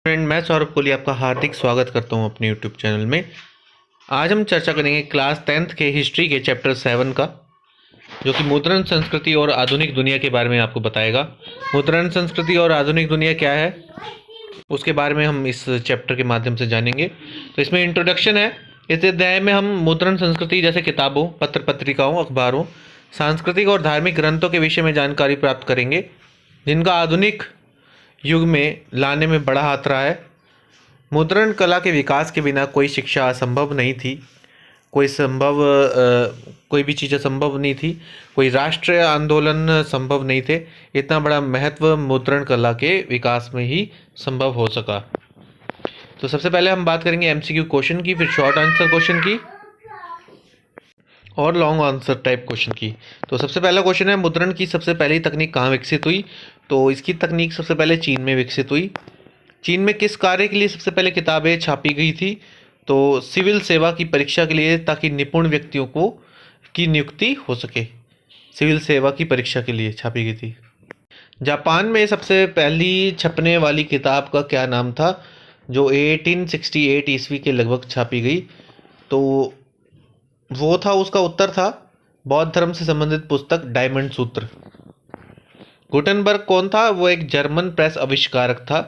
Friend, मैं सौरभ कोहली आपका हार्दिक स्वागत करता हूं अपने यूट्यूब चैनल में। आज हम चर्चा करेंगे क्लास 10th के हिस्ट्री के चैप्टर 7 का, जो कि मुद्रण संस्कृति और आधुनिक दुनिया के बारे में आपको बताएगा। मुद्रण संस्कृति और आधुनिक दुनिया क्या है, उसके बारे में हम इस चैप्टर के माध्यम से जानेंगे। तो इसमें इंट्रोडक्शन है। इस अध्याय में हम मुद्रण संस्कृति जैसे किताबों, पत्र पत्रिकाओं, अखबारों, सांस्कृतिक और धार्मिक ग्रंथों के विषय में जानकारी प्राप्त करेंगे, जिनका आधुनिक युग में लाने में बड़ा हाथ रहा है। मुद्रण कला के विकास के बिना कोई शिक्षा असंभव नहीं थी, कोई भी चीज़ असंभव नहीं थी, कोई राष्ट्रीय आंदोलन संभव नहीं थे। इतना बड़ा महत्व मुद्रण कला के विकास में ही संभव हो सका। तो सबसे पहले हम बात करेंगे एमसीक्यू क्वेश्चन की, फिर शॉर्ट आंसर क्वेश्चन की और लॉन्ग आंसर टाइप क्वेश्चन की। तो सबसे पहला क्वेश्चन है, मुद्रण की सबसे पहली तकनीक कहाँ विकसित हुई? तो इसकी तकनीक सबसे पहले चीन में विकसित हुई। चीन में किस कार्य के लिए सबसे पहले किताबें छापी गई थी? तो सिविल सेवा की परीक्षा के लिए, ताकि निपुण व्यक्तियों को की नियुक्ति हो सके। सिविल सेवा की परीक्षा के लिए छापी गई थी। जापान में सबसे पहली छपने वाली किताब का क्या नाम था, जो 1868 ईस्वी के लगभग छापी गई? तो वो था, उसका उत्तर था बौद्ध धर्म से संबंधित पुस्तक डायमंड सूत्र। गुटेनबर्ग कौन था? वो एक जर्मन प्रेस आविष्कारक था।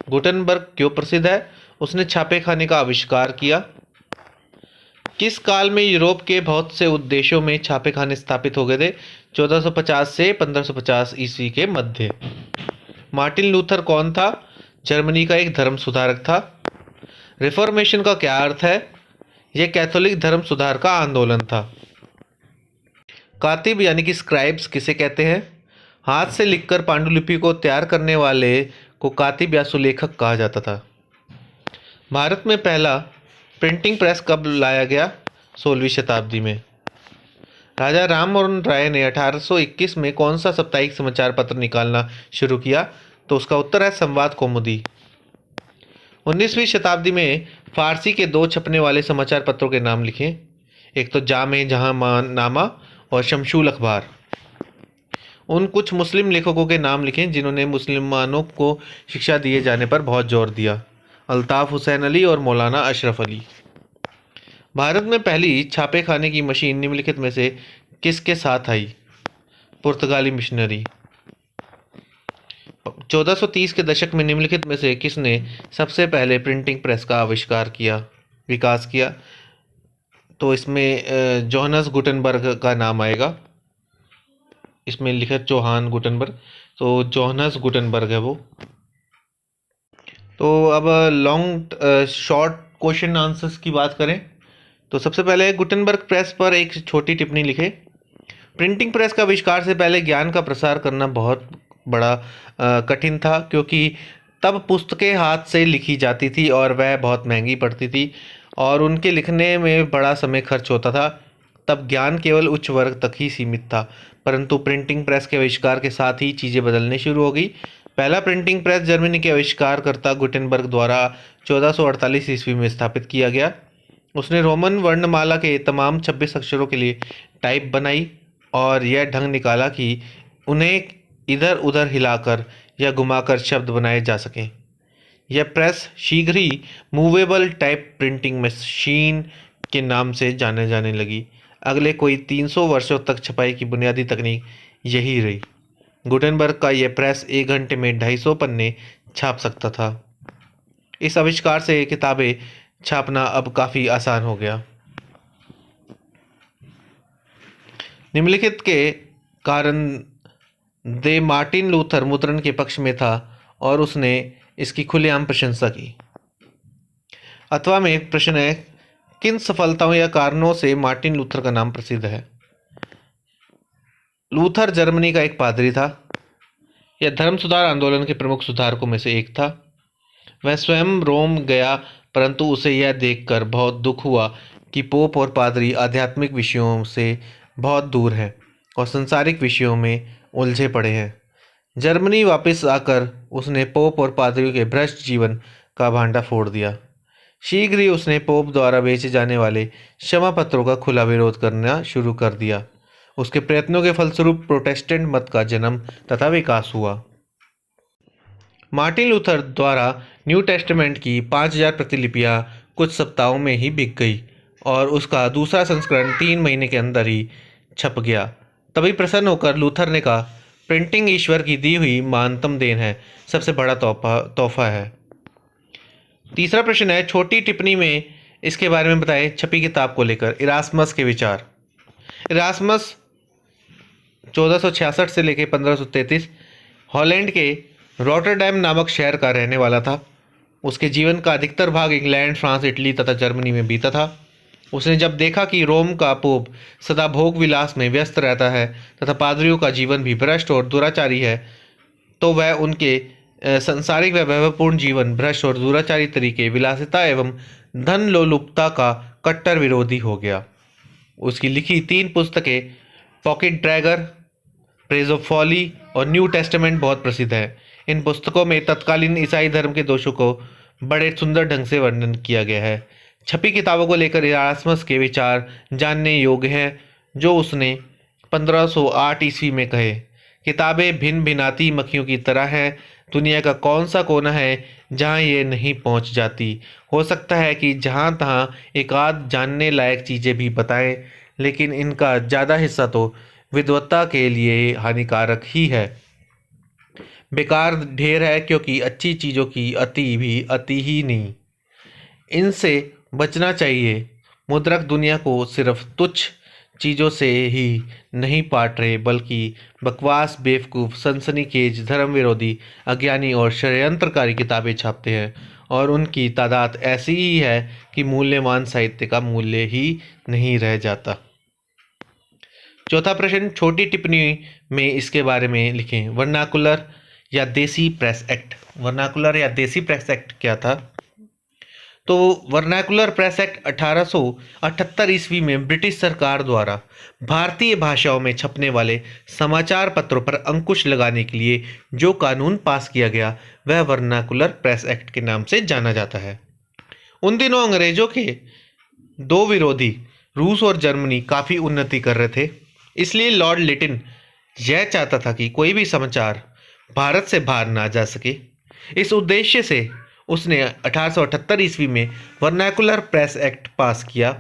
गुटेनबर्ग क्यों प्रसिद्ध है? उसने छापे खाने का आविष्कार किया। किस काल में यूरोप के बहुत से देशों में छापे खाने स्थापित हो गए थे? 1450 से 1550 ईस्वी के मध्य। मार्टिन लूथर कौन था? जर्मनी का एक धर्म सुधारक था। रिफॉर्मेशन का क्या अर्थ है? यह कैथोलिक धर्म सुधार का आंदोलन था। कातिब यानी कि स्क्राइब्स किसे कहते हैं? हाथ से लिखकर पांडुलिपि को तैयार करने वाले को कातिब या सुलेखक कहा जाता था। भारत में पहला प्रिंटिंग प्रेस कब लाया गया? 16वीं शताब्दी में। राजा राम मोहन राय ने 1821 में कौन सा साप्ताहिक समाचार पत्र निकालना शुरू किया? तो उसका उत्तर है संवाद कौमुदी। 19वीं शताब्दी में फारसी के 2 छपने वाले समाचार पत्रों के नाम लिखें। एक तो जामे जहां नामा और शमशूल अखबार। उन कुछ मुस्लिम लेखकों के नाम लिखें जिन्होंने मुसलमानों को शिक्षा दिए जाने पर बहुत जोर दिया। अल्ताफ हुसैन अली और मौलाना अशरफ अली। भारत में पहली छापे खाने की मशीन निम्नलिखित में से किसके साथ आई? पुर्तगाली मिशनरी। 1430 के दशक में निम्नलिखित में से किसने सबसे पहले प्रिंटिंग प्रेस का विकास किया? तो इसमें जोहानस गुटेनबर्ग का नाम आएगा। इसमें लिखा चौहान गुटेनबर्ग, तो जोहानस गुटेनबर्ग है वो। तो अब शॉर्ट क्वेश्चन आंसर्स की बात करें तो सबसे पहले गुटेनबर्ग प्रेस पर एक छोटी टिप्पणी लिखे। प्रिंटिंग प्रेस का आविष्कार से पहले ज्ञान का प्रसार करना बहुत बड़ा कठिन था, क्योंकि तब पुस्तकें हाथ से लिखी जाती थी और वह बहुत महंगी पड़ती थी और उनके लिखने में बड़ा समय खर्च होता था। तब ज्ञान केवल उच्च वर्ग तक ही सीमित था, परंतु प्रिंटिंग प्रेस के आविष्कार के साथ ही चीज़ें बदलने शुरू हो गई। पहला प्रिंटिंग प्रेस जर्मनी के आविष्कारकर्ता गुटेनबर्ग द्वारा 1448 ईस्वी में स्थापित किया गया। उसने रोमन वर्णमाला के तमाम 26 अक्षरों के लिए टाइप बनाई और यह ढंग निकाला कि उन्हें इधर उधर हिलाकर या घुमाकर शब्द बनाए जा सकें। यह प्रेस शीघ्र ही मूवेबल टाइप प्रिंटिंग मशीन के नाम से जाने जाने लगी। अगले कोई 300 वर्षों तक छपाई की बुनियादी तकनीक यही रही। गुटेनबर्ग का यह प्रेस 1 घंटे में 250 पन्ने छाप सकता था। इस आविष्कार से किताबें छापना अब काफ़ी आसान हो गया। निम्नलिखित के कारण दे मार्टिन लूथर मुद्रण के पक्ष में था और उसने इसकी खुलेआम प्रशंसा की। अथवा में एक प्रश्न है, किन सफलताओं या कारणों से मार्टिन लूथर का नाम प्रसिद्ध है? लूथर जर्मनी का एक पादरी था। यह धर्म सुधार आंदोलन के प्रमुख सुधारकों में से एक था। वह स्वयं रोम गया, परंतु उसे यह देखकर बहुत दुख हुआ कि पोप और पादरी आध्यात्मिक विषयों से बहुत दूर हैं और सांसारिक विषयों में उलझे पड़े हैं। जर्मनी वापस आकर उसने पोप और पादरियों के भ्रष्ट जीवन का भांडा फोड़ दिया। शीघ्र ही उसने पोप द्वारा बेचे जाने वाले क्षमा पत्रों का खुला विरोध करना शुरू कर दिया। उसके प्रयत्नों के फलस्वरूप प्रोटेस्टेंट मत का जन्म तथा विकास हुआ। मार्टिन लूथर द्वारा न्यू टेस्टामेंट की 5000 प्रतिलिपियां कुछ सप्ताहों में ही बिक गई और उसका दूसरा संस्करण 3 महीने के अंदर ही छप गया। तभी प्रसन्न होकर लूथर ने कहा, प्रिंटिंग ईश्वर की दी हुई महानतम देन है, सबसे बड़ा तोहफा है। तीसरा प्रश्न है, छोटी टिप्पणी में इसके बारे में बताएं छपी किताब को लेकर इरास्मस के विचार। इरास्मस 1466 से लेकर 1533 हॉलैंड के रॉटरडैम नामक शहर का रहने वाला था। उसके जीवन का अधिकतर भाग इंग्लैंड, फ्रांस, इटली तथा जर्मनी में बीता था। उसने जब देखा कि रोम का पोप सदा भोग विलास में व्यस्त रहता है तथा पादरियों का जीवन भी भ्रष्ट और दुराचारी है, तो वह उनके सांसारिक व वैभवपूर्ण जीवन, भ्रष्ट और दुराचारी तरीके, विलासिता एवं धन लोलुपता का कट्टर विरोधी हो गया। उसकी लिखी 3 पुस्तकें Pocket Dagger, Praise of Folly और न्यू टेस्टामेंट बहुत प्रसिद्ध है। इन पुस्तकों में तत्कालीन ईसाई धर्म के दोषों को बड़े सुंदर ढंग से वर्णन किया गया है। छपी किताबों को लेकर इरास्मस के विचार जानने योग्य हैं, जो उसने 1508 ईस्वी में कहे। किताबें भिन्न भिनाती मक्खियों की तरह हैं। दुनिया का कौन सा कोना है जहाँ ये नहीं पहुँच जाती। हो सकता है कि जहाँ तहाँ एक आध जानने लायक चीज़ें भी बताएं, लेकिन इनका ज़्यादा हिस्सा तो विद्वत्ता के लिए हानिकारक ही है। बेकार ढेर है, क्योंकि अच्छी चीज़ों की अति भी अति ही नहीं। इनसे बचना चाहिए। मुद्रक दुनिया को सिर्फ तुच्छ चीज़ों से ही नहीं पाट रहे, बल्कि बकवास, बेवकूफ़, सनसनीखेज, धर्म विरोधी, अज्ञानी और षड्यंत्रकारी किताबें छापते हैं, और उनकी तादाद ऐसी ही है कि मूल्यवान साहित्य का मूल्य ही नहीं रह जाता। चौथा प्रश्न, छोटी टिप्पणी में इसके बारे में लिखें। वर्नाकुलर या देसी प्रेस एक्ट। वर्नाकुलर या देसी प्रेस एक्ट क्या था? तो वर्नाकुलर प्रेस एक्ट 1878 ईस्वी में ब्रिटिश सरकार द्वारा भारतीय भाषाओं में छपने वाले समाचार पत्रों पर अंकुश लगाने के लिए जो कानून पास किया गया, वह वर्नाकुलर प्रेस एक्ट के नाम से जाना जाता है। उन दिनों अंग्रेजों के 2 विरोधी, रूस और जर्मनी, काफ़ी उन्नति कर रहे थे। इसलिए लॉर्ड लिटिन यह चाहता था कि कोई भी समाचार भारत से बाहर ना जा सके। इस उद्देश्य से उसने 1878 ईस्वी में वर्नाकुलर प्रेस एक्ट पास किया,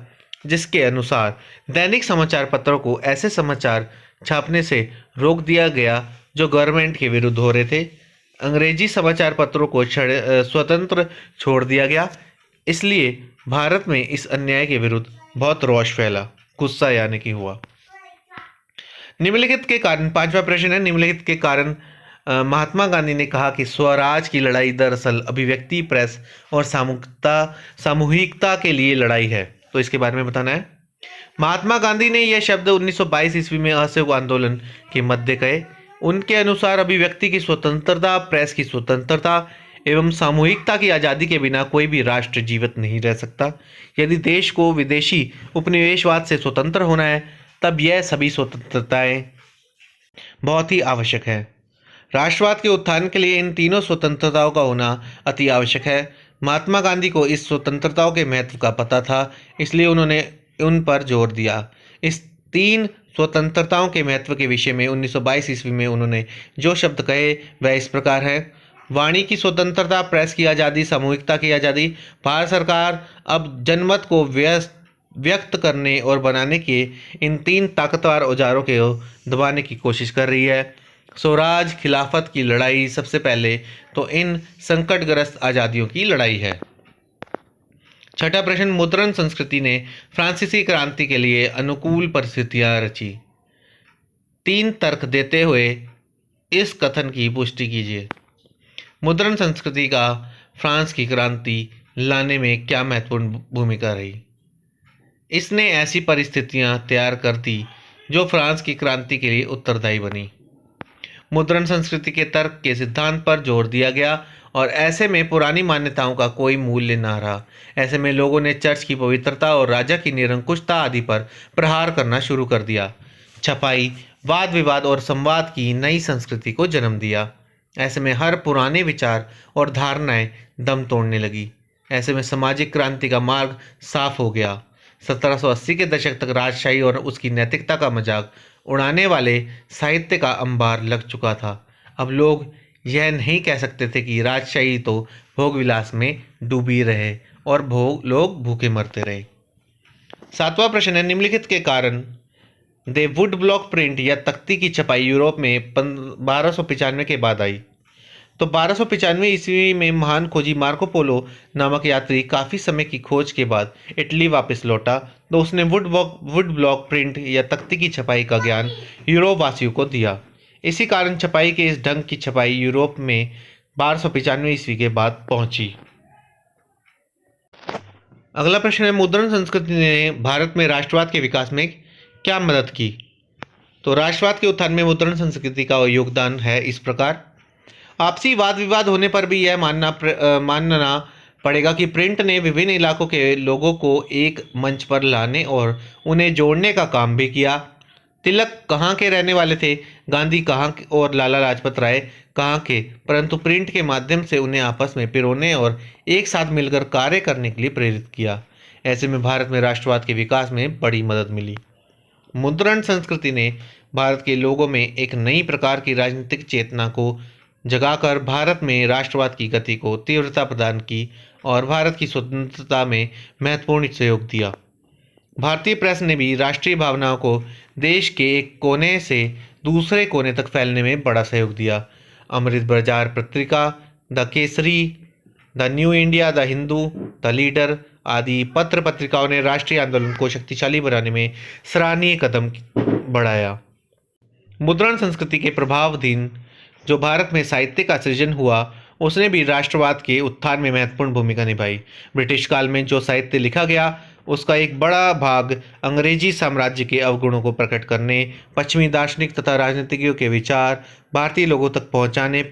जिसके अनुसार दैनिक समाचार पत्रों को ऐसे समाचार छापने से रोक दिया गया जो गवर्नमेंट के विरुद्ध हो रहे थे। अंग्रेजी समाचार पत्रों को स्वतंत्र छोड़ दिया गया। इसलिए भारत में इस अन्याय के विरुद्ध बहुत रोष फैला, गुस्सा यानी कि हुआ। निम्नलिखित के कारण, 5वां प्रश्न है, निम्नलिखित के कारण महात्मा गांधी ने कहा कि स्वराज की लड़ाई दरअसल अभिव्यक्ति, प्रेस और सामूहिकता के लिए लड़ाई है। तो इसके बारे में बताना है। महात्मा गांधी ने यह शब्द 1922 ईस्वी में असहयोग आंदोलन के मध्य कहे। उनके अनुसार अभिव्यक्ति की स्वतंत्रता, प्रेस की स्वतंत्रता एवं सामूहिकता की आज़ादी के बिना कोई भी राष्ट्र जीवित नहीं रह सकता। यदि देश को विदेशी उपनिवेशवाद से स्वतंत्र होना है, तब यह सभी स्वतंत्रताएं बहुत ही आवश्यक है। राष्ट्रवाद के उत्थान के लिए इन तीनों स्वतंत्रताओं का होना अति आवश्यक है। महात्मा गांधी को इस स्वतंत्रताओं के महत्व का पता था, इसलिए उन्होंने उन पर जोर दिया। इस 3 स्वतंत्रताओं के महत्व के विषय में 1922 ईस्वी में उन्होंने जो शब्द कहे वह इस प्रकार है। वाणी की स्वतंत्रता, प्रेस की आज़ादी, सामूहिकता की आज़ादी। भारत सरकार अब जनमत को व्यक्त करने और बनाने के इन 3 ताकतवर औजारों को दबाने की कोशिश कर रही है। स्वराज खिलाफत की लड़ाई सबसे पहले तो इन संकटग्रस्त आज़ादियों की लड़ाई है। छठा प्रश्न, मुद्रण संस्कृति ने फ्रांसीसी क्रांति के लिए अनुकूल परिस्थितियां रची। 3 तर्क देते हुए इस कथन की पुष्टि कीजिए। मुद्रण संस्कृति का फ्रांस की क्रांति लाने में क्या महत्वपूर्ण भूमिका रही? इसने ऐसी परिस्थितियां तैयार कर दी जो फ्रांस की क्रांति के लिए उत्तरदायी बनी। मुद्रण संस्कृति के तर्क के सिद्धांत पर जोर दिया गया और ऐसे में पुरानी मान्यताओं का कोई मूल्य न रहा। ऐसे में लोगों ने चर्च की पवित्रता और राजा की निरंकुशता आदि पर प्रहार करना शुरू कर दिया। छपाई, वाद विवाद और संवाद की नई संस्कृति को जन्म दिया। ऐसे में हर पुराने विचार और धारणाएं दम तोड़ने लगी। ऐसे में सामाजिक क्रांति का मार्ग साफ हो गया। 1780 के दशक तक राजशाही और उसकी नैतिकता का मजाक उड़ाने वाले साहित्य का अंबार लग चुका था। अब लोग यह नहीं कह सकते थे कि राजशाही तो भोग विलास में डूबी रहे और लोग भूखे मरते रहे। 7वां प्रश्न है, निम्नलिखित के कारण दे वुड ब्लॉक प्रिंट या तख्ती की छपाई यूरोप में 1295 के बाद आई। तो 1295 ईस्वी में महान खोजी मार्को पोलो नामक यात्री काफ़ी समय की खोज के बाद इटली वापस लौटा, तो उसने वुड ब्लॉक प्रिंट या तख्ती की छपाई का ज्ञान यूरोप वासियों को दिया। इसी कारण छपाई के इस ढंग की छपाई यूरोप में 1295 ईस्वी के बाद पहुंची। अगला प्रश्न है, मुद्रण संस्कृति ने भारत में राष्ट्रवाद के विकास में क्या मदद की। तो राष्ट्रवाद के उत्थान में मुद्रण संस्कृति का योगदान है इस प्रकार। आपसी वाद विवाद होने पर भी यह मानना पड़ेगा कि प्रिंट ने विभिन्न इलाकों के लोगों को एक मंच पर लाने और उन्हें जोड़ने का काम भी किया। तिलक कहाँ के रहने वाले थे, गांधी कहाँ और लाला लाजपत राय कहाँ के, परंतु प्रिंट के माध्यम से उन्हें आपस में पिरोने और एक साथ मिलकर कार्य करने के लिए प्रेरित किया। ऐसे में भारत में राष्ट्रवाद के विकास में बड़ी मदद मिली। मुद्रण संस्कृति ने भारत के लोगों में एक नई प्रकार की राजनीतिक चेतना को जगाकर भारत में राष्ट्रवाद की गति को तीव्रता प्रदान की और भारत की स्वतंत्रता में महत्वपूर्ण सहयोग दिया। भारतीय प्रेस ने भी राष्ट्रीय भावनाओं को देश के एक कोने से दूसरे कोने तक फैलने में बड़ा सहयोग दिया। अमृत बाजार पत्रिका, the Kesari, the new India, the Hindu, the leader आदि पत्र पत्रिकाओं ने राष्ट्रीय आंदोलन को शक्तिशाली बनाने में सराहनीय कदम बढ़ाया। मुद्रण संस्कृति के प्रभावाधीन जो भारत में साहित्य का सृजन हुआ, उसने भी राष्ट्रवाद के उत्थान में महत्वपूर्ण भूमिका निभाई। ब्रिटिश काल में जो साहित्य लिखा गया, उसका एक बड़ा भाग अंग्रेजी साम्राज्य के अवगुणों को प्रकट करने, पश्चिमी दार्शनिक तथा राजनीतिज्ञों के विचार भारतीय लोगों तक पहुंचाने,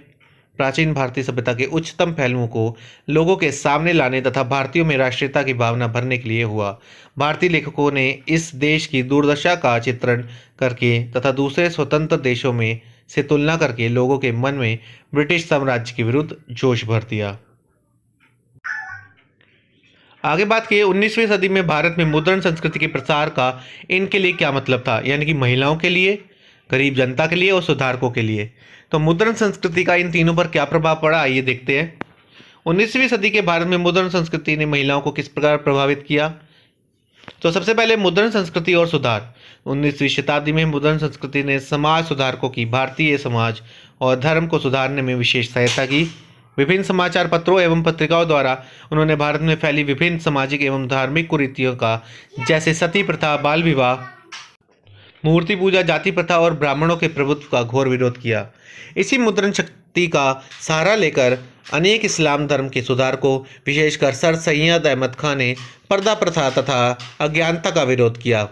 प्राचीन भारतीय सभ्यता के उच्चतम पहलुओं को लोगों के सामने लाने तथा भारतीयों में राष्ट्रीयता की भावना भरने के लिए हुआ। भारतीय लेखकों ने इस देश की दुर्दशा का चित्रण करके तथा दूसरे स्वतंत्र देशों में से तुलना करके लोगों के मन में ब्रिटिश साम्राज्य के विरुद्ध जोश भर दिया। आगे बात की 19वीं सदी में भारत में मुद्रण संस्कृति के प्रसार का इनके लिए क्या मतलब था, यानी कि महिलाओं के लिए, गरीब जनता के लिए और सुधारकों के लिए। तो मुद्रण संस्कृति का इन तीनों पर क्या प्रभाव पड़ा, आइए देखते हैं। 19वीं सदी के भारत में मुद्रण संस्कृति ने महिलाओं को किस प्रकार प्रभावित किया। तो सबसे पहले मुद्रण संस्कृति और सुधार। 19वीं शताब्दी में मुद्रण संस्कृति ने समाज सुधारकों की भारतीय समाज और धर्म को सुधारने में विशेष सहायता की। विभिन्न समाचार पत्रों एवं पत्रिकाओं द्वारा उन्होंने भारत में फैली विभिन्न सामाजिक एवं धार्मिक कुरीतियों का, जैसे सती प्रथा, बाल विवाह, मूर्ति पूजा, जाति प्रथा और ब्राह्मणों के प्रभुत्व का घोर विरोध किया। इसी मुद्रण शक्ति का सहारा लेकर अनेक इस्लाम धर्म के सुधारकों, विशेषकर सर सैयद अहमद खान ने पर्दा प्रथा तथा अज्ञानता का विरोध किया।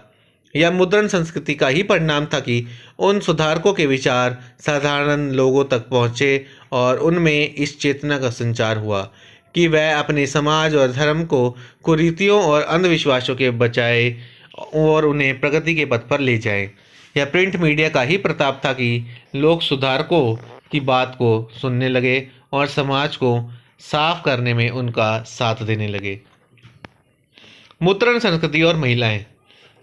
यह मुद्रण संस्कृति का ही परिणाम था कि उन सुधारकों के विचार साधारण लोगों तक पहुँचे और उनमें इस चेतना का संचार हुआ कि वह अपने समाज और धर्म को कुरीतियों और अंधविश्वासों के बचाए और उन्हें प्रगति के पथ पर ले जाए। यह प्रिंट मीडिया का ही प्रताप था कि लोग सुधारकों की बात को सुनने लगे और समाज को साफ करने में उनका साथ देने लगे। मुद्रण संस्कृति और महिलाएं।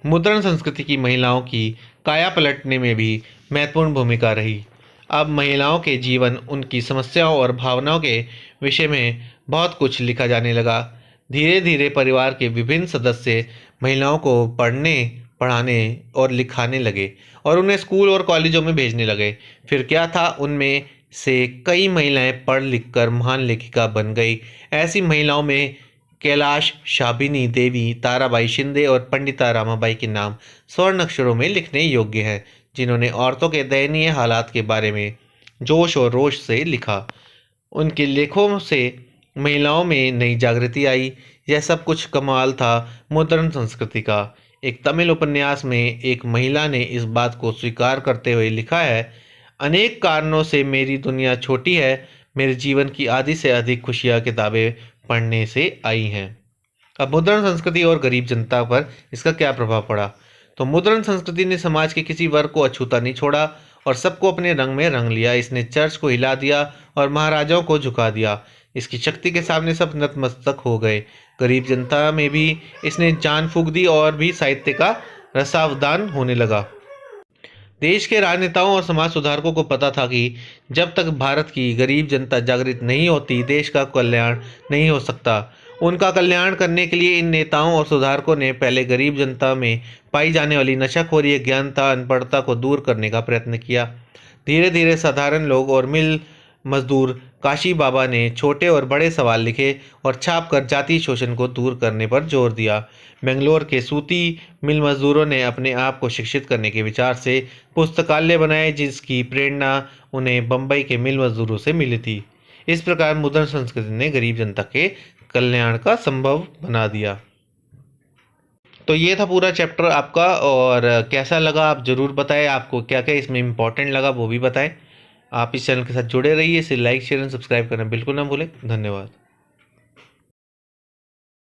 मुद्रण संस्कृति की महिलाओं की काया पलटने में भी महत्वपूर्ण भूमिका रही। अब महिलाओं के जीवन, उनकी समस्याओं और भावनाओं के विषय में बहुत कुछ लिखा जाने लगा। धीरे धीरे परिवार के विभिन्न सदस्य महिलाओं को पढ़ने, पढ़ाने और लिखाने लगे और उन्हें स्कूल और कॉलेजों में भेजने लगे। फिर क्या था, उनमें से कई महिलाएं पढ़ लिखकर महान लेखिका बन गई। ऐसी महिलाओं में कैलाश शाबिनी देवी, ताराबाई शिंदे और पंडिता रामाबाई के नाम स्वर्ण अक्षरों में लिखने योग्य हैं, जिन्होंने औरतों के दयनीय हालात के बारे में जोश और रोश से लिखा। उनके लेखों से महिलाओं में नई जागृति आई। यह सब कुछ कमाल था मुद्रण संस्कृति का। एक तमिल उपन्यास में एक महिला ने इस बात को स्वीकार करते हुए लिखा है, अनेक कारणों से मेरी दुनिया छोटी है, मेरे जीवन की आधी से अधिक खुशियाँ किताबें पढ़ने से आई हैं। अब मुद्रण संस्कृति और गरीब जनता पर इसका क्या प्रभाव पड़ा। तो मुद्रण संस्कृति ने समाज के किसी वर्ग को अछूता नहीं छोड़ा और सबको अपने रंग में रंग लिया। इसने चर्च को हिला दिया और महाराजाओं को झुका दिया। इसकी शक्ति के सामने सब नतमस्तक हो गए। गरीब जनता में भी इसने जान फूंक दी और भी साहित्य का रसावदान होने लगा। देश के राजनेताओं और समाज सुधारकों को पता था कि जब तक भारत की गरीब जनता जागृत नहीं होती, देश का कल्याण नहीं हो सकता। उनका कल्याण करने के लिए इन नेताओं और सुधारकों ने पहले गरीब जनता में पाई जाने वाली नशाखोरी, अज्ञानता, अनपढ़ता को दूर करने का प्रयत्न किया। धीरे धीरे साधारण लोग और मिल मजदूर काशी बाबा ने छोटे और बड़े सवाल लिखे और छापकर जाति शोषण को दूर करने पर जोर दिया। बेंगलोर के सूती मिल मजदूरों ने अपने आप को शिक्षित करने के विचार से पुस्तकालय बनाए, जिसकी प्रेरणा उन्हें बम्बई के मिल मजदूरों से मिली थी। इस प्रकार मुद्रण संस्कृति ने गरीब जनता के कल्याण का संभव बना दिया। तो ये था पूरा चैप्टर आपका, और कैसा लगा आप ज़रूर बताएं। आपको क्या क्या इसमें इम्पोर्टेंट लगा वो भी बताएं। आप इस चैनल के साथ जुड़े रहिए। इसे लाइक, शेयर एंड सब्सक्राइब करना बिल्कुल ना भूलें। धन्यवाद।